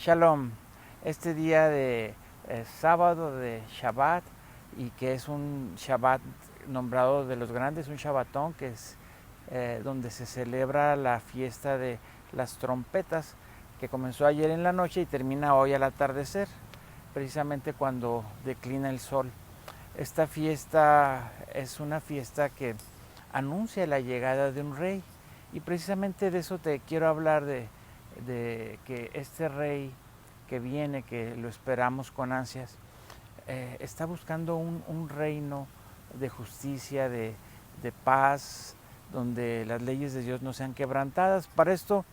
Shalom, este día de sábado de Shabbat y que es un Shabbat nombrado de los grandes, un Shabbatón que es donde se celebra la fiesta de las trompetas que comenzó ayer en la noche y termina hoy al atardecer, precisamente cuando declina el sol. Esta fiesta es una fiesta que anuncia la llegada de un rey y precisamente de eso te quiero hablar, de que este rey que viene, que lo esperamos con ansias, está buscando un reino de justicia, de paz, donde las leyes de Dios no sean quebrantadas. Para esto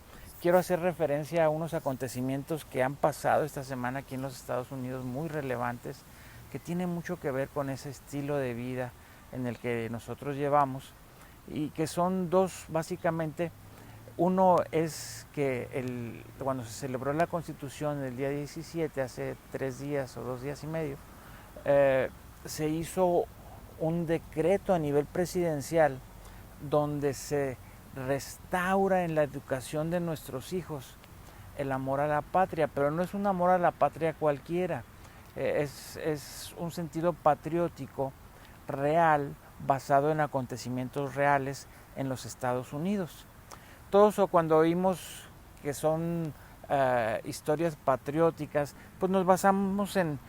quiero hacer referencia a unos acontecimientos que han pasado esta semana aquí en los Estados Unidos, muy relevantes, que tienen mucho que ver con ese estilo de vida en el que nosotros llevamos, y que son dos básicamente. Uno es que cuando se celebró la Constitución el día 17, hace 3 días o 2 días y medio, se hizo un decreto a nivel presidencial donde se restaura en la educación de nuestros hijos el amor a la patria, pero no es un amor a la patria cualquiera, es un sentido patriótico real basado en acontecimientos reales en los Estados Unidos. Todos cuando oímos que son historias patrióticas, pues nos basamos en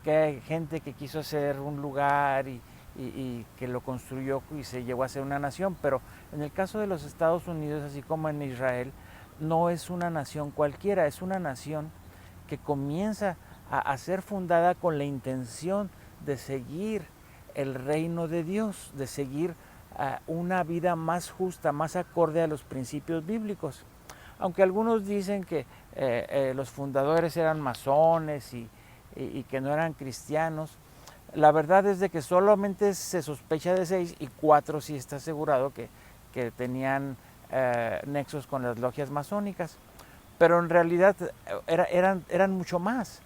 que hay gente que quiso hacer un lugar y que lo construyó y se llegó a ser una nación, pero en el caso de los Estados Unidos, así como en Israel, no es una nación cualquiera, es una nación que comienza a ser fundada con la intención de seguir el reino de Dios, de seguir una vida más justa, más acorde a los principios bíblicos. Aunque algunos dicen que los fundadores eran masones y que no eran cristianos, la verdad es de que solamente se sospecha de 6 y 4 sí está asegurado que tenían nexos con las logias masónicas, pero en realidad eran mucho más.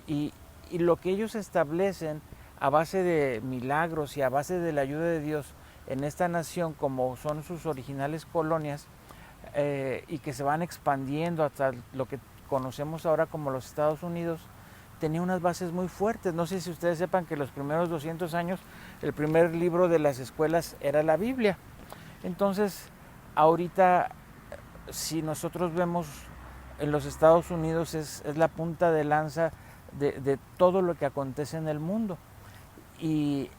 Y lo que ellos establecen a base de milagros y a base de la ayuda de Dios en esta nación, como son sus originales colonias, y que se van expandiendo hasta lo que conocemos ahora como los Estados Unidos, tenía unas bases muy fuertes. No sé si ustedes sepan que los primeros 200 años el primer libro de las escuelas era la Biblia. Entonces, ahorita, si nosotros vemos en los Estados Unidos, es la punta de lanza de todo lo que acontece en el mundo. Y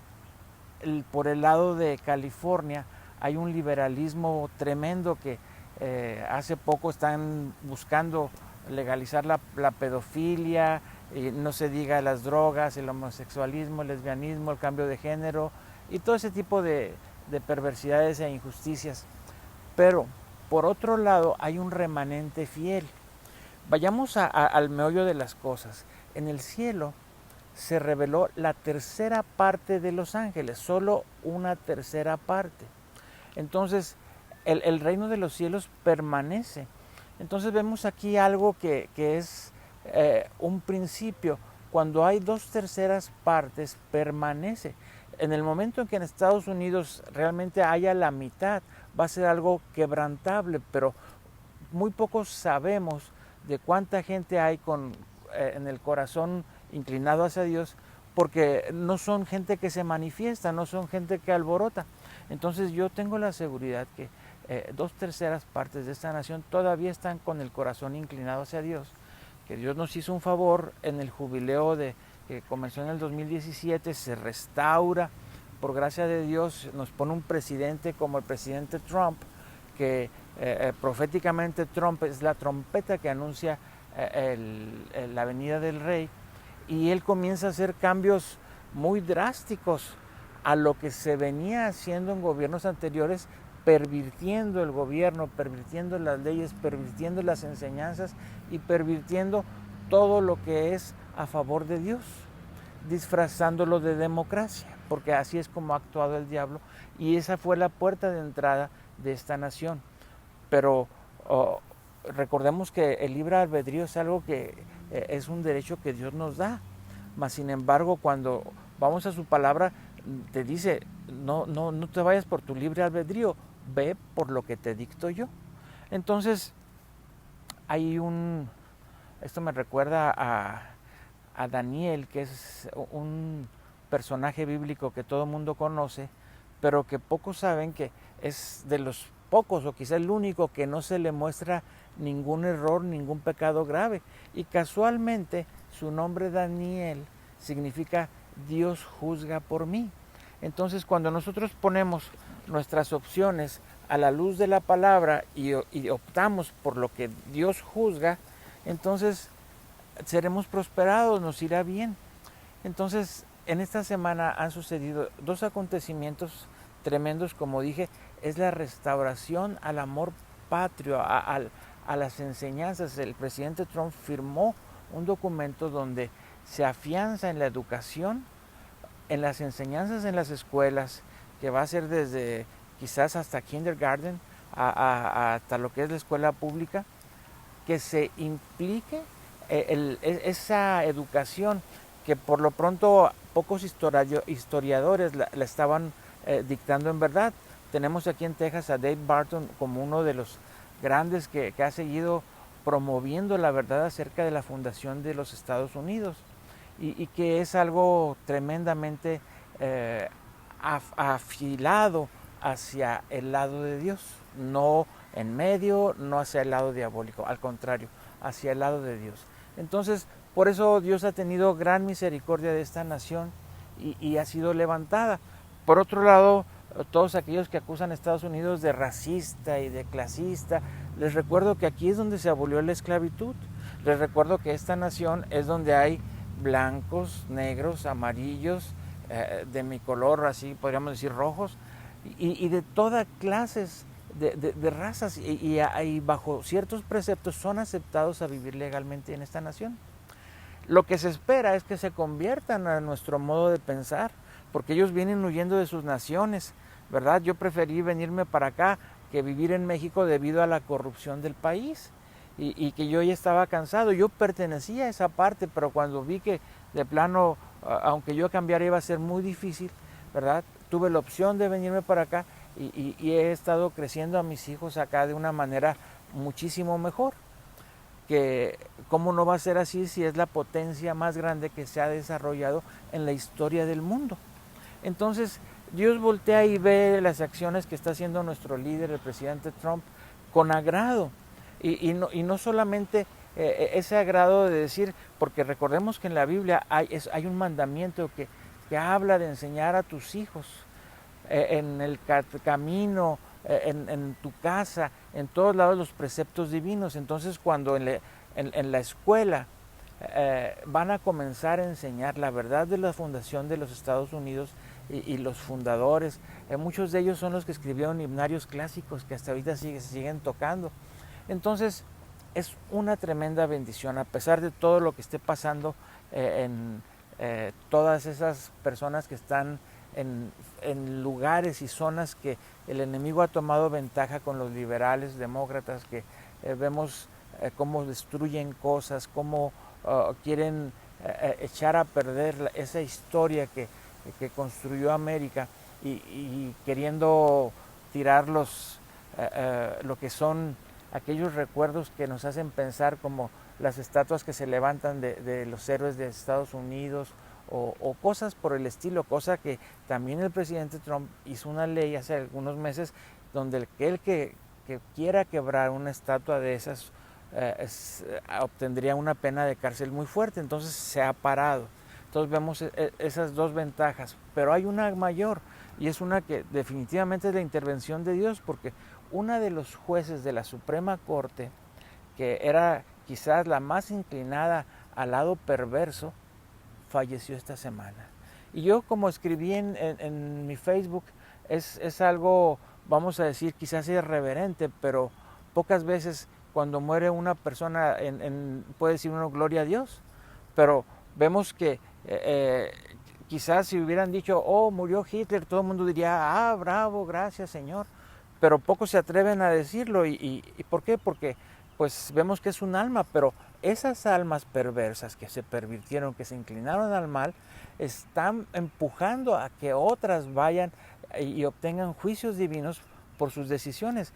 por el lado de California hay un liberalismo tremendo que hace poco están buscando legalizar la pedofilia, no se diga las drogas, el homosexualismo, el lesbianismo, el cambio de género y todo ese tipo de perversidades e injusticias. Pero por otro lado hay un remanente fiel. Vayamos al meollo de las cosas. En el cielo se reveló la tercera parte de los ángeles, solo una tercera parte. Entonces, el reino de los cielos permanece. Entonces vemos aquí algo que es un principio. Cuando hay 2/3 partes, permanece. En el momento en que en Estados Unidos realmente haya la mitad, va a ser algo quebrantable, pero muy pocos sabemos de cuánta gente hay en el corazón inclinado hacia Dios, porque no son gente que se manifiesta, no son gente que alborota. Entonces yo tengo la seguridad que 2/3 partes de esta nación todavía están con el corazón inclinado hacia Dios, que Dios nos hizo un favor en el jubileo que comenzó en el 2017, se restaura, por gracia de Dios nos pone un presidente como el presidente Trump, que proféticamente Trump es la trompeta que anuncia la venida del rey, y él comienza a hacer cambios muy drásticos a lo que se venía haciendo en gobiernos anteriores, pervirtiendo el gobierno, pervirtiendo las leyes, pervirtiendo las enseñanzas y pervirtiendo todo lo que es a favor de Dios, disfrazándolo de democracia, porque así es como ha actuado el diablo, y esa fue la puerta de entrada de esta nación. Pero recordemos que el libre albedrío es algo que es un derecho que Dios nos da, mas sin embargo cuando vamos a su palabra te dice no te vayas por tu libre albedrío, ve por lo que te dicto yo. Entonces hay Esto me recuerda a Daniel, que es un personaje bíblico que todo el mundo conoce, pero que pocos saben que es de los pocos o quizá el único que no se le muestra ningún error, ningún pecado grave. Y casualmente su nombre Daniel significa Dios juzga por mí. Entonces cuando nosotros ponemos nuestras opciones a la luz de la palabra y optamos por lo que Dios juzga, entonces seremos prosperados, nos irá bien. Entonces, en esta semana han sucedido dos acontecimientos tremendos, como dije, es la restauración al amor patrio, a las enseñanzas. El presidente Trump firmó un documento donde se afianza en la educación, en las enseñanzas en las escuelas, que va a ser desde quizás hasta kindergarten hasta lo que es la escuela pública, que se implique esa educación que por lo pronto pocos historiadores la estaban dictando en verdad. Tenemos aquí en Texas a Dave Barton como uno de los grandes que ha seguido promoviendo la verdad acerca de la fundación de los Estados Unidos y que es algo tremendamente afilado hacia el lado de Dios, no en medio, no hacia el lado diabólico, al contrario, hacia el lado de Dios. Entonces, por eso Dios ha tenido gran misericordia de esta nación y ha sido levantada. Por otro lado, todos aquellos que acusan a Estados Unidos de racista y de clasista, les recuerdo que aquí es donde se abolió la esclavitud. Les recuerdo que esta nación es donde hay blancos, negros, amarillos, de mi color, así podríamos decir rojos, y de todas clases de razas, y bajo ciertos preceptos son aceptados a vivir legalmente en esta nación. Lo que se espera es que se conviertan a nuestro modo de pensar, porque ellos vienen huyendo de sus naciones, ¿verdad? Yo preferí venirme para acá que vivir en México debido a la corrupción del país y que yo ya estaba cansado. Yo pertenecía a esa parte, pero cuando vi que de plano, aunque yo cambiara iba a ser muy difícil, ¿verdad? Tuve la opción de venirme para acá y he estado creciendo a mis hijos acá de una manera muchísimo mejor. Que cómo no va a ser así si es la potencia más grande que se ha desarrollado en la historia del mundo. Entonces Dios voltea y ve las acciones que está haciendo nuestro líder, el presidente Trump, con agrado. Y no solamente ese agrado de decir, porque recordemos que en la Biblia hay un mandamiento que habla de enseñar a tus hijos en el camino, en tu casa, en todos lados los preceptos divinos. Entonces cuando en la escuela van a comenzar a enseñar la verdad de la fundación de los Estados Unidos y los fundadores, muchos de ellos son los que escribieron himnarios clásicos que hasta ahorita se siguen tocando. Entonces es una tremenda bendición, a pesar de todo lo que esté pasando en todas esas personas que están en lugares y zonas que el enemigo ha tomado ventaja con los liberales, demócratas, que vemos cómo destruyen cosas, cómo quieren echar a perder esa historia que construyó América y queriendo tirar lo que son aquellos recuerdos que nos hacen pensar, como las estatuas que se levantan de los héroes de Estados Unidos o cosas por el estilo, cosa que también el presidente Trump hizo una ley hace algunos meses donde el que quiera quebrar una estatua de esas obtendría una pena de cárcel muy fuerte. Entonces se ha parado. Entonces vemos esas dos ventajas, pero hay una mayor, y es una que definitivamente es la intervención de Dios, porque una de los jueces de la Suprema Corte, que era quizás la más inclinada al lado perverso, falleció esta semana. Y yo, como escribí en mi Facebook, es algo, vamos a decir, quizás irreverente, pero pocas veces cuando muere una persona puede decir uno gloria a Dios, pero vemos que quizás si hubieran dicho, oh, murió Hitler, todo el mundo diría, ah, bravo, gracias Señor, pero pocos se atreven a decirlo. ¿Y por qué? Porque pues vemos que es un alma, pero esas almas perversas que se pervirtieron, que se inclinaron al mal, están empujando a que otras vayan y obtengan juicios divinos por sus decisiones.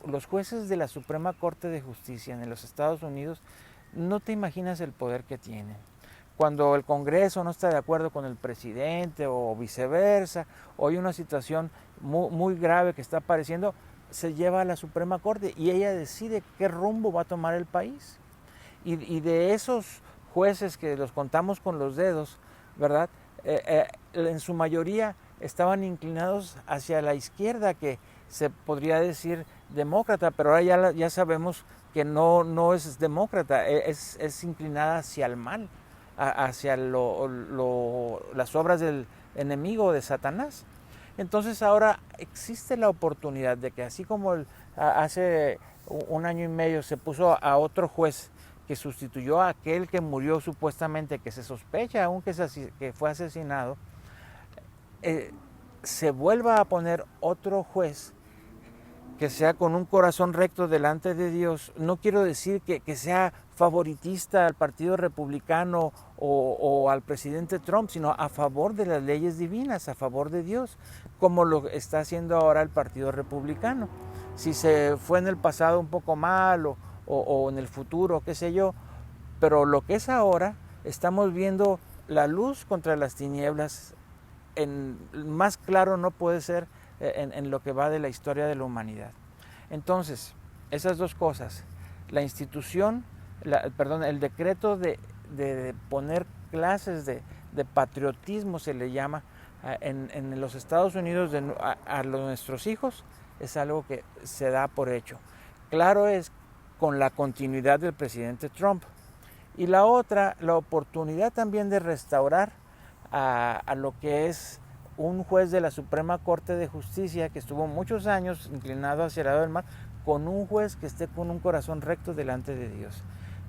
Los jueces de la Suprema Corte de Justicia en los Estados Unidos no te imaginas el poder que tienen. Cuando el Congreso no está de acuerdo con el presidente o viceversa, o hay una situación muy grave que está apareciendo, se lleva a la Suprema Corte y ella decide qué rumbo va a tomar el país. Y de esos jueces que los contamos con los dedos, ¿verdad? En su mayoría estaban inclinados hacia la izquierda, que se podría decir demócrata, pero ahora ya sabemos que no es demócrata, es inclinada hacia el mal, hacia las obras del enemigo, de Satanás. Entonces ahora existe la oportunidad de que, así como hace un año y medio se puso a otro juez que sustituyó a aquel que murió supuestamente, que se sospecha aún que fue asesinado, se vuelva a poner otro juez que sea con un corazón recto delante de Dios. No quiero decir que sea favoritista al Partido Republicano o al presidente Trump, sino a favor de las leyes divinas, a favor de Dios, como lo está haciendo ahora el Partido Republicano. Si se fue en el pasado un poco mal o en el futuro, qué sé yo, pero lo que es ahora, estamos viendo la luz contra las tinieblas. Más claro no puede ser en lo que va de la historia de la humanidad. Entonces, esas dos cosas, la institución, el decreto de poner clases de patriotismo, se le llama, en los Estados Unidos a nuestros hijos, es algo que se da por hecho. Claro es con la continuidad del presidente Trump. Y la otra, la oportunidad también de restaurar a lo que es un juez de la Suprema Corte de Justicia que estuvo muchos años inclinado hacia el lado del mal, con un juez que esté con un corazón recto delante de Dios.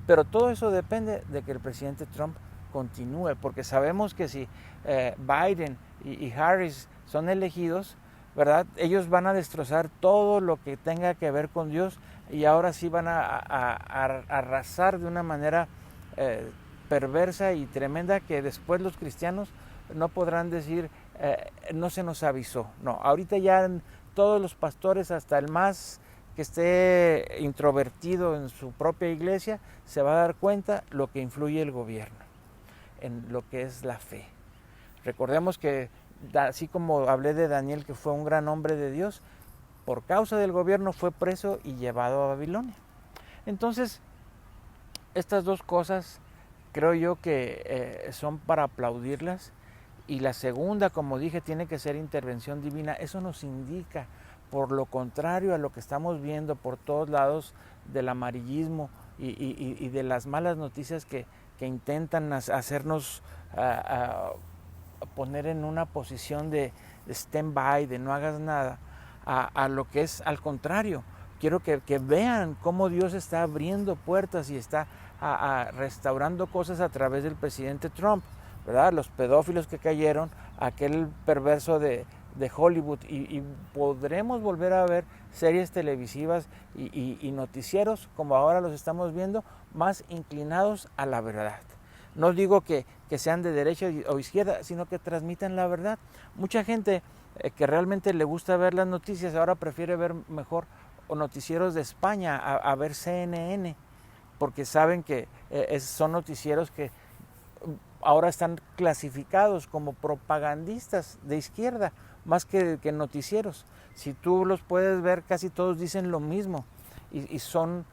Pero todo eso depende de que el presidente Trump continúe, porque sabemos que si Biden y Harris son elegidos, ¿verdad? Ellos van a destrozar todo lo que tenga que ver con Dios, y ahora sí van a arrasar de una manera perversa y tremenda, que después los cristianos no podrán decir no se nos avisó. No, ahorita ya todos los pastores, hasta el más que esté introvertido en su propia iglesia, se va a dar cuenta lo que influye el gobierno en lo que es la fe. Recordemos que así como hablé de Daniel, que fue un gran hombre de Dios, por causa del gobierno fue preso y llevado a Babilonia. Entonces, estas dos cosas creo yo que son para aplaudirlas. Y la segunda, como dije, tiene que ser intervención divina. Eso nos indica, por lo contrario a lo que estamos viendo por todos lados del amarillismo y de las malas noticias que intentan hacernos poner en una posición de stand-by, de no hagas nada, a lo que es al contrario. Quiero que vean cómo Dios está abriendo puertas y está restaurando cosas a través del presidente Trump, ¿verdad? Los pedófilos que cayeron, aquel perverso de Hollywood, y podremos volver a ver series televisivas y noticieros como ahora los estamos viendo, más inclinados a la verdad. No digo que sean de derecha o izquierda, sino que transmitan la verdad. Mucha gente que realmente le gusta ver las noticias ahora prefiere ver mejor o noticieros de España a ver CNN, porque saben que son noticieros que ahora están clasificados como propagandistas de izquierda, más que noticieros. Si tú los puedes ver, casi todos dicen lo mismo, y son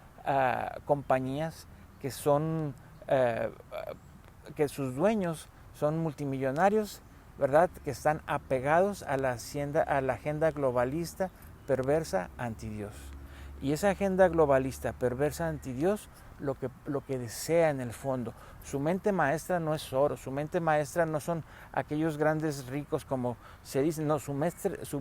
compañías que son que sus dueños son multimillonarios, ¿verdad? Que están apegados a la agenda globalista, perversa, anti Dios. Y esa agenda globalista, perversa, anti Dios, lo que desea en el fondo. Su mente maestra no es oro, su mente maestra no son aquellos grandes ricos como se dice, no, su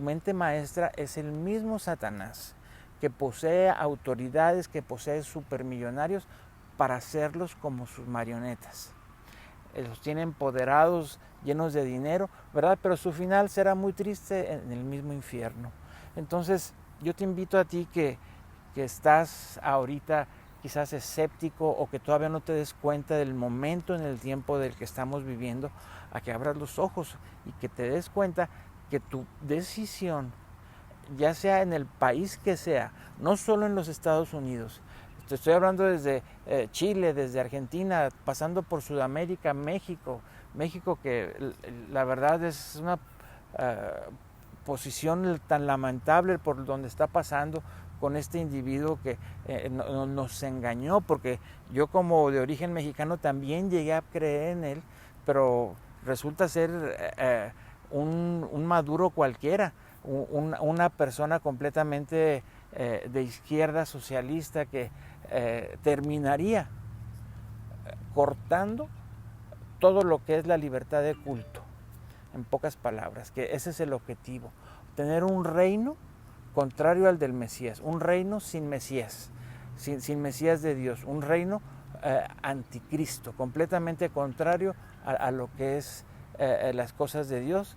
mente maestra es el mismo Satanás, que posee autoridades, que posee supermillonarios para hacerlos como sus marionetas. Los tiene empoderados, llenos de dinero, ¿verdad? Pero su final será muy triste en el mismo infierno. Entonces, yo te invito a ti que estás ahorita quizás escéptico o que todavía no te des cuenta del momento en el tiempo del que estamos viviendo, a que abras los ojos y que te des cuenta que tu decisión, ya sea en el país que sea, no solo en los Estados Unidos, te estoy hablando desde Chile, desde Argentina, pasando por Sudamérica, México. México que la verdad es una posición tan lamentable por donde está pasando con este individuo que nos engañó, porque yo como de origen mexicano también llegué a creer en él, pero resulta ser un Maduro cualquiera, una persona completamente de izquierda socialista que terminaría cortando todo lo que es la libertad de culto, en pocas palabras, que ese es el objetivo, tener un reino contrario al del Mesías, un reino sin Mesías, sin Mesías de Dios, un reino anticristo, completamente contrario a lo que es las cosas de Dios,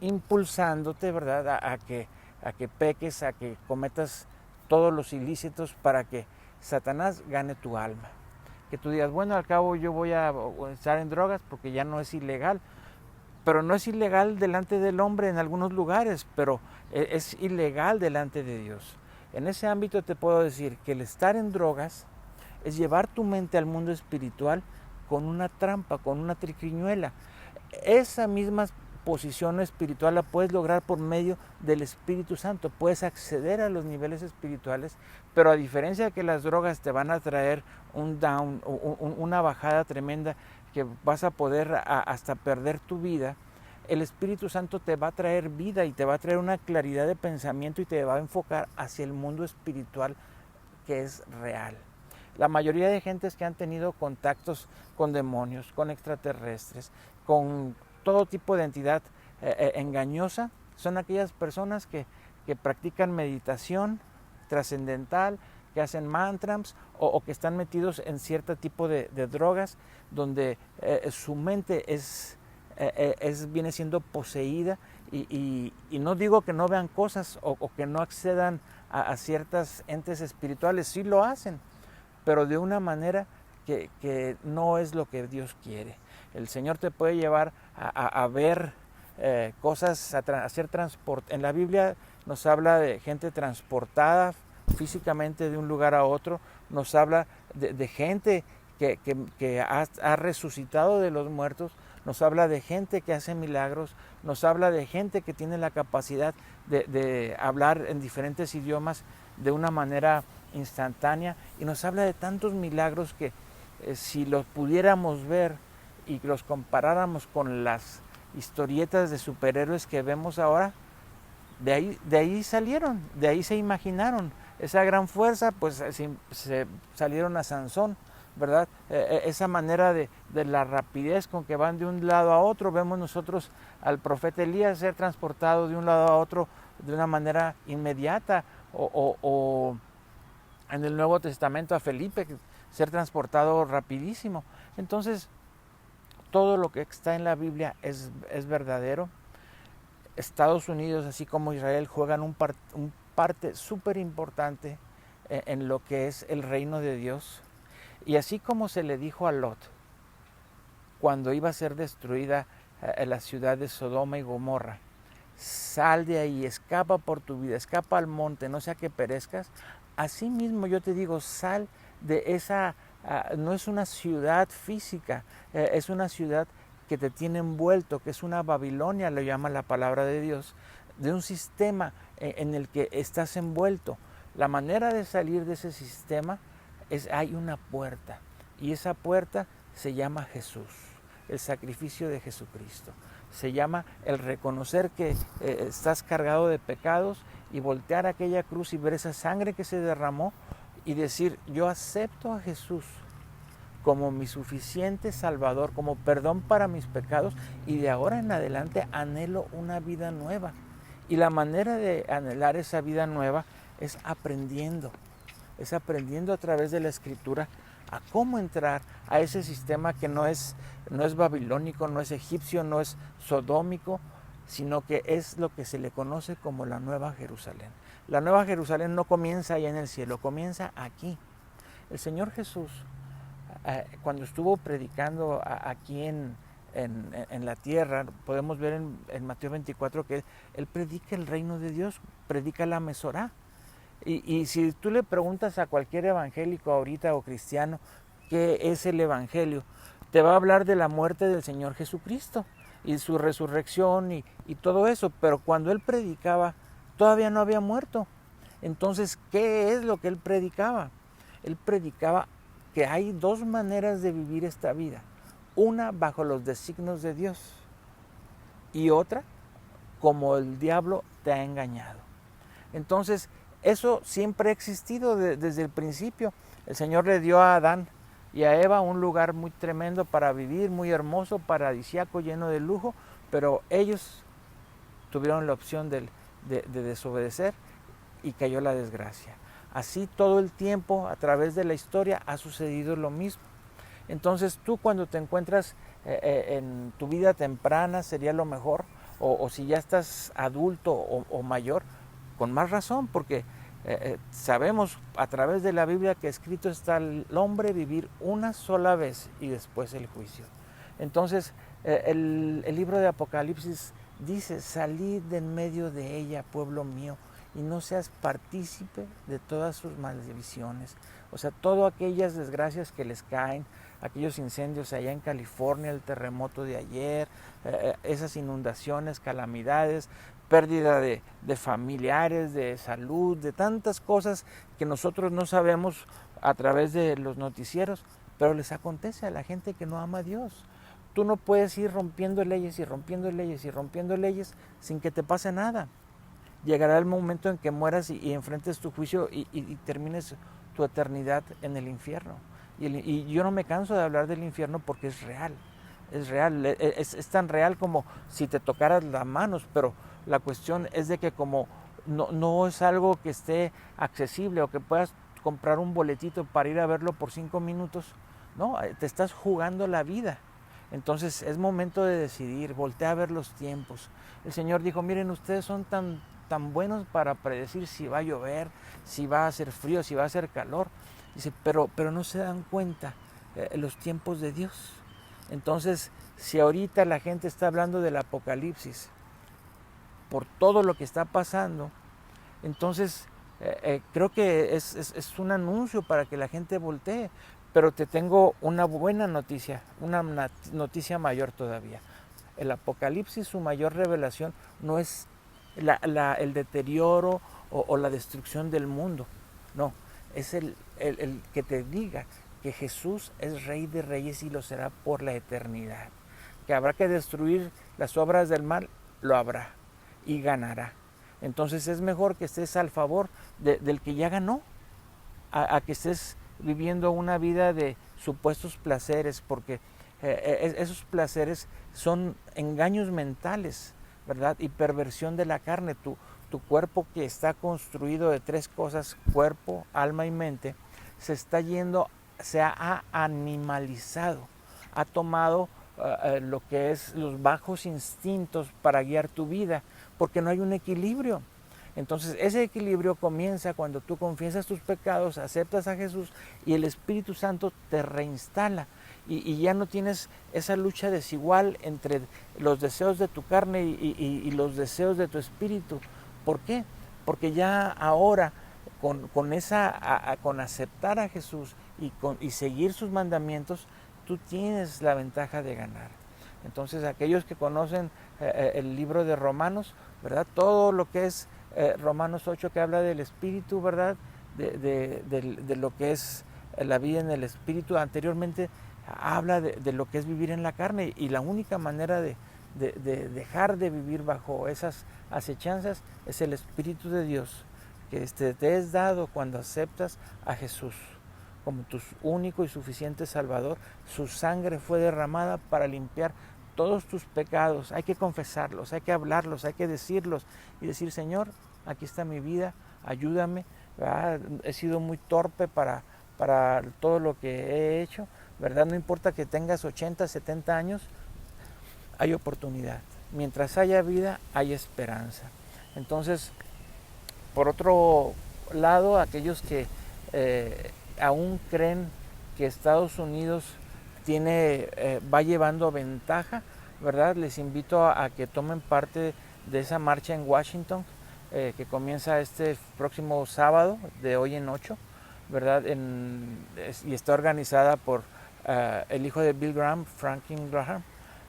impulsándote, ¿verdad?, a que peques, a que cometas todos los ilícitos para que Satanás gane tu alma. Que tú digas, bueno, al cabo yo voy a estar en drogas porque ya no es ilegal, pero no es ilegal delante del hombre en algunos lugares, pero es ilegal delante de Dios. En ese ámbito te puedo decir que el estar en drogas es llevar tu mente al mundo espiritual con una trampa, con una triquiñuela. Esa misma posición espiritual la puedes lograr por medio del Espíritu Santo. Puedes acceder a los niveles espirituales, pero a diferencia de que las drogas te van a traer un down, una bajada tremenda, que vas a poder hasta perder tu vida, el Espíritu Santo te va a traer vida y te va a traer una claridad de pensamiento y te va a enfocar hacia el mundo espiritual que es real. La mayoría de gentes que han tenido contactos con demonios, con extraterrestres, con todo tipo de entidad engañosa, son aquellas personas que practican meditación trascendental, que hacen mantras o que están metidos en cierto tipo de drogas donde su mente viene siendo poseída y no digo que no vean cosas o que no accedan a ciertas entes espirituales, sí lo hacen, pero de una manera que no es lo que Dios quiere. El Señor te puede llevar a ver cosas, a hacer transporte. En la Biblia nos habla de gente transportada físicamente de un lugar a otro, nos habla de gente que ha resucitado de los muertos, nos habla de gente que hace milagros, nos habla de gente que tiene la capacidad de hablar en diferentes idiomas de una manera instantánea, y nos habla de tantos milagros que si los pudiéramos ver y los comparáramos con las historietas de superhéroes que vemos ahora, de ahí salieron, de ahí se imaginaron esa gran fuerza, pues se salieron a Sansón, ¿verdad? Esa manera de la rapidez con que van de un lado a otro. Vemos nosotros al profeta Elías ser transportado de un lado a otro de una manera inmediata, o en el Nuevo Testamento a Felipe ser transportado rapidísimo. Entonces, todo lo que está en la Biblia es verdadero. Estados Unidos, así como Israel, juegan un parte súper importante en lo que es el reino de Dios. Y así como se le dijo a Lot, cuando iba a ser destruida la ciudad de Sodoma y Gomorra, sal de ahí, escapa por tu vida, escapa al monte, no sea que perezcas. Así mismo yo te digo, sal de esa, no es una ciudad física, es una ciudad que te tiene envuelto, que es una Babilonia, lo llama la palabra de Dios, de un sistema en el que estás envuelto. La manera de salir de ese sistema hay una puerta, y esa puerta se llama Jesús, el sacrificio de Jesucristo. Se llama el reconocer que estás cargado de pecados y voltear aquella cruz y ver esa sangre que se derramó y decir, yo acepto a Jesús como mi suficiente Salvador, como perdón para mis pecados, y de ahora en adelante anhelo una vida nueva. Y la manera de anhelar esa vida nueva es aprendiendo a través de la Escritura a cómo entrar a ese sistema que no es babilónico, no es egipcio, no es sodómico, sino que es lo que se le conoce como la Nueva Jerusalén. La Nueva Jerusalén no comienza allá en el cielo, comienza aquí. El Señor Jesús, cuando estuvo predicando aquí en la tierra, podemos ver en Mateo 24 que Él predica el reino de Dios, predica la Mesorá. Y si tú le preguntas a cualquier evangélico ahorita o cristiano qué es el evangelio, te va a hablar de la muerte del Señor Jesucristo y su resurrección y todo eso, pero cuando él predicaba todavía no había muerto. Entonces, ¿qué es lo que él predicaba? Él predicaba que hay dos maneras de vivir esta vida, una bajo los designios de Dios y otra como el diablo te ha engañado. Entonces, eso siempre ha existido desde el principio. El Señor le dio a Adán y a Eva un lugar muy tremendo para vivir, muy hermoso, paradisíaco, lleno de lujo, pero ellos tuvieron la opción de desobedecer y cayó la desgracia. Así todo el tiempo, a través de la historia, ha sucedido lo mismo. Entonces tú cuando te encuentras en tu vida temprana sería lo mejor, o si ya estás adulto o mayor, con más razón, porque sabemos a través de la Biblia que escrito está el hombre vivir una sola vez y después el juicio. Entonces el libro de Apocalipsis dice: salid de en medio de ella, pueblo mío, y no seas partícipe de todas sus maldiciones. O sea, todas aquellas desgracias que les caen, aquellos incendios allá en California, el terremoto de ayer, esas inundaciones, calamidades, pérdida de familiares, de salud, de tantas cosas que nosotros no sabemos a través de los noticieros, pero les acontece a la gente que no ama a Dios. Tú no puedes ir rompiendo leyes y rompiendo leyes y rompiendo leyes sin que te pase nada. Llegará el momento en que mueras y enfrentes tu juicio y termines tu eternidad en el infierno. Y yo no me canso de hablar del infierno porque es real. Es real, es tan real como si te tocaras las manos, pero la cuestión es de que como no es algo que esté accesible o que puedas comprar un boletito para ir a verlo por 5 minutos, no, te estás jugando la vida. Entonces es momento de decidir, voltea a ver los tiempos. El Señor dijo: miren, ustedes son tan buenos para predecir si va a llover, si va a hacer frío, si va a hacer calor. Dice, pero no se dan cuenta los tiempos de Dios. Entonces, si ahorita la gente está hablando del Apocalipsis por todo lo que está pasando, entonces creo que es un anuncio para que la gente voltee. Pero te tengo una buena noticia, una noticia mayor todavía. El Apocalipsis, su mayor revelación no es el deterioro o la destrucción del mundo, no, es el que te diga que Jesús es Rey de Reyes y lo será por la eternidad. Que habrá que destruir las obras del mal, lo habrá y ganará. Entonces es mejor que estés al favor del que ya ganó, a que estés viviendo una vida de supuestos placeres, porque esos placeres son engaños mentales, ¿verdad? Y perversión de la carne. Tu cuerpo, que está construido de 3 cosas, cuerpo, alma y mente, se ha animalizado, ha tomado lo que es los bajos instintos para guiar tu vida, porque no hay un equilibrio. Entonces ese equilibrio comienza cuando tú confiesas tus pecados, aceptas a Jesús y el Espíritu Santo te reinstala y ya no tienes esa lucha desigual entre los deseos de tu carne y los deseos de tu espíritu. ¿Por qué? Porque ya ahora con aceptar a Jesús y seguir sus mandamientos, tú tienes la ventaja de ganar. Entonces aquellos que conocen el libro de Romanos, ¿verdad? Todo lo que es Romanos 8, que habla del Espíritu, ¿verdad? De lo que es la vida en el Espíritu. Anteriormente habla de lo que es vivir en la carne, y la única manera de dejar de vivir bajo esas acechanzas es el Espíritu de Dios, que te es dado cuando aceptas a Jesús como tu único y suficiente Salvador. Su sangre fue derramada para limpiar todos tus pecados. Hay que confesarlos, hay que hablarlos, hay que decirlos y decir: Señor, aquí está mi vida, ayúdame, ¿verdad? He sido muy torpe para todo lo que he hecho, ¿verdad? No importa que tengas 80, 70 años, hay oportunidad. Mientras haya vida, hay esperanza. Entonces, por otro lado, aquellos que aún creen que Estados Unidos va llevando ventaja, ¿verdad? Les invito a que tomen parte de esa marcha en Washington. que comienza este próximo sábado, de hoy en 8, ¿verdad? Y está organizada por el hijo de Bill Graham, Franklin Graham,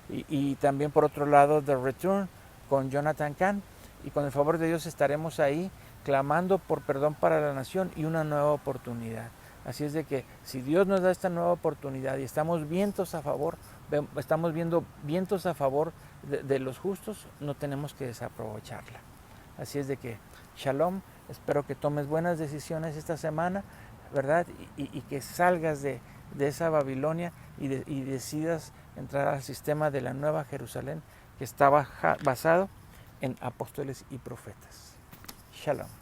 y también por otro lado The Return con Jonathan Cahn, y con el favor de Dios estaremos ahí clamando por perdón para la nación y una nueva oportunidad. Así es de que si Dios nos da esta nueva oportunidad y estamos viendo vientos a favor de los justos, no tenemos que desaprovecharla. Así es de que Shalom, espero que tomes buenas decisiones esta semana, ¿verdad? Y que salgas de esa Babilonia y decidas entrar al sistema de la Nueva Jerusalén, que está basado en apóstoles y profetas. Shalom.